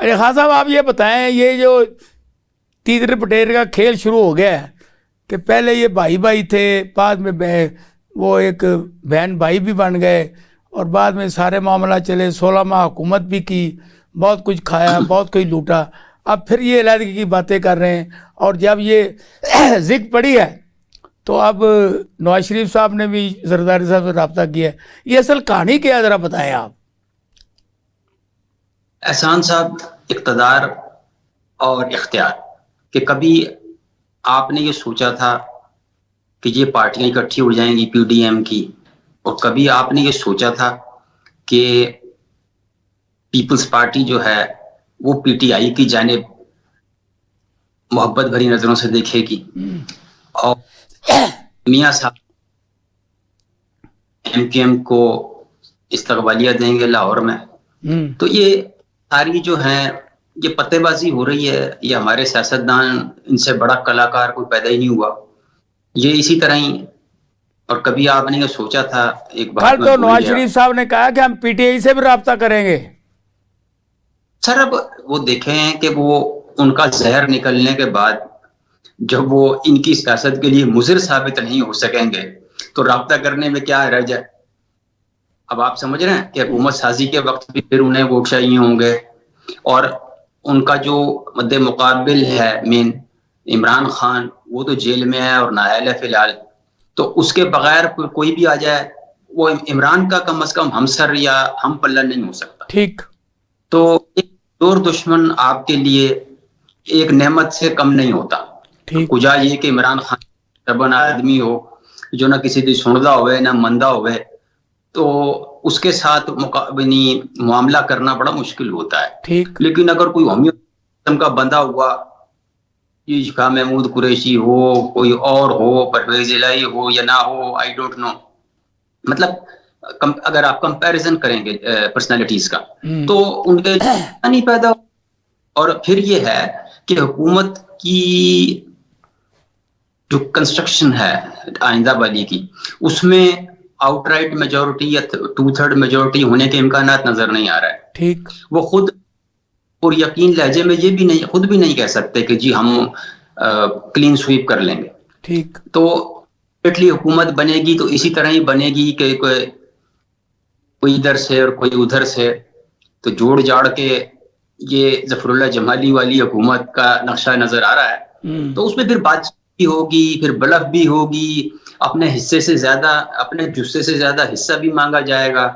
ارے خان صاحب آپ یہ بتائیں، یہ جو تیتر پٹیر کا کھیل شروع ہو گیا ہے کہ پہلے یہ بھائی بھائی تھے، بعد میں وہ ایک بہن بھائی بھی بن گئے، اور بعد میں سارے معاملہ چلے، 16 ماہ حکومت بھی کی، بہت کچھ کھایا، بہت کچھ لوٹا، اب پھر یہ علیحدگی کی باتیں کر رہے ہیں. اور جب یہ ضد پڑی ہے تو اب نواز شریف صاحب نے بھی زرداری صاحب سے رابطہ کیا ہے. یہ اصل کہانی کیا ہے، ذرا بتائیں آپ. احسان صاحب، اقتدار اور اختیار کہ کبھی آپ نے یہ سوچا تھا کہ یہ پارٹیاں اکٹھی ہو جائیں گی پی ڈی ایم کی، اور کبھی آپ نے یہ سوچا تھا کہ پیپلز پارٹی جو ہے وہ پی ٹی آئی کی جانب محبت بھری نظروں سے دیکھے گی، اور میاں صاحب ایم کیو ایم کو استقبالیہ دیں گے لاہور میں. تو یہ ساری جو ہیں یہ پتے بازی ہو رہی ہے. یہ ہمارے سیاستدان، ان سے بڑا کلاکار کوئی پیدا ہی نہیں ہوا. یہ اسی طرح ہی. اور کبھی آپ نے یہ سوچا تھا، ایک بات کل میں تو بھول نواز گیا شریف صاحب نے کہا کہ ہم پی ٹی آئی سے بھی رابطہ کریں گے. سر، اب وہ دیکھیں کہ وہ ان کا زہر نکلنے کے بعد جب وہ ان کی سیاست کے لیے مضر ثابت نہیں ہو سکیں گے تو رابطہ کرنے میں کیا حرج ہے. اب آپ سمجھ رہے ہیں کہ حکومت سازی کے وقت بھی پھر انہیں ووٹ چاہیے ہوں گے، اور ان کا جو مد مقابل ہے مین عمران خان، وہ تو جیل میں ہے اور نااہل ہے فی الحال. تو اس کے بغیر کوئی بھی آ جائے، وہ عمران کا کم از کم ہمسر یا ہم پلہ نہیں ہو سکتا. ٹھیک. تو ایک دور دشمن آپ کے لیے ایک نعمت سے کم نہیں ہوتا. کجا یہ کہ عمران خان ربن آدمی ہو جو نہ کسی دی سندا ہوئے نہ مندا ہوئے، تو اس کے ساتھ معاملہ کرنا بڑا مشکل ہوتا ہے. ٹھیک. لیکن اگر کوئی ہومیو قسم کا بندہ ہوا، شاہ محمود قریشی ہو، کوئی اور ہو، پرویز الہی ہو یا نہ ہو، آئی ڈونٹ نو، مطلب اگر آپ کمپیریزن کریں گے پرسنالٹیز کا تو ان کے نہیں پیدا. اور پھر یہ ہے کہ حکومت کی جو کنسٹرکشن ہے آئندہ والی کی، اس میں آؤٹ رائٹ میجورٹی یا 2/3 میجورٹی ہونے کے امکانات نظر نہیں آ رہا ہے. ٹھیک. وہ خود اور یقین لہجے میں یہ بھی نہیں، خود بھی نہیں کہہ سکتے کہ جی ہم کلین سویپ کر لیں گے. ٹھیک. تو حکومت بنے گی تو اسی طرح ہی بنے گی کہ کوئی ادھر سے اور کوئی ادھر سے، تو جوڑ جاڑ کے یہ ظفر اللہ جمالی والی حکومت کا نقشہ نظر آ رہا ہے. تو اس میں پھر بات بھی ہوگی، پھر بلف بھی ہوگی، اپنے حصے سے زیادہ، اپنے جسے سے زیادہ حصہ بھی مانگا جائے گا.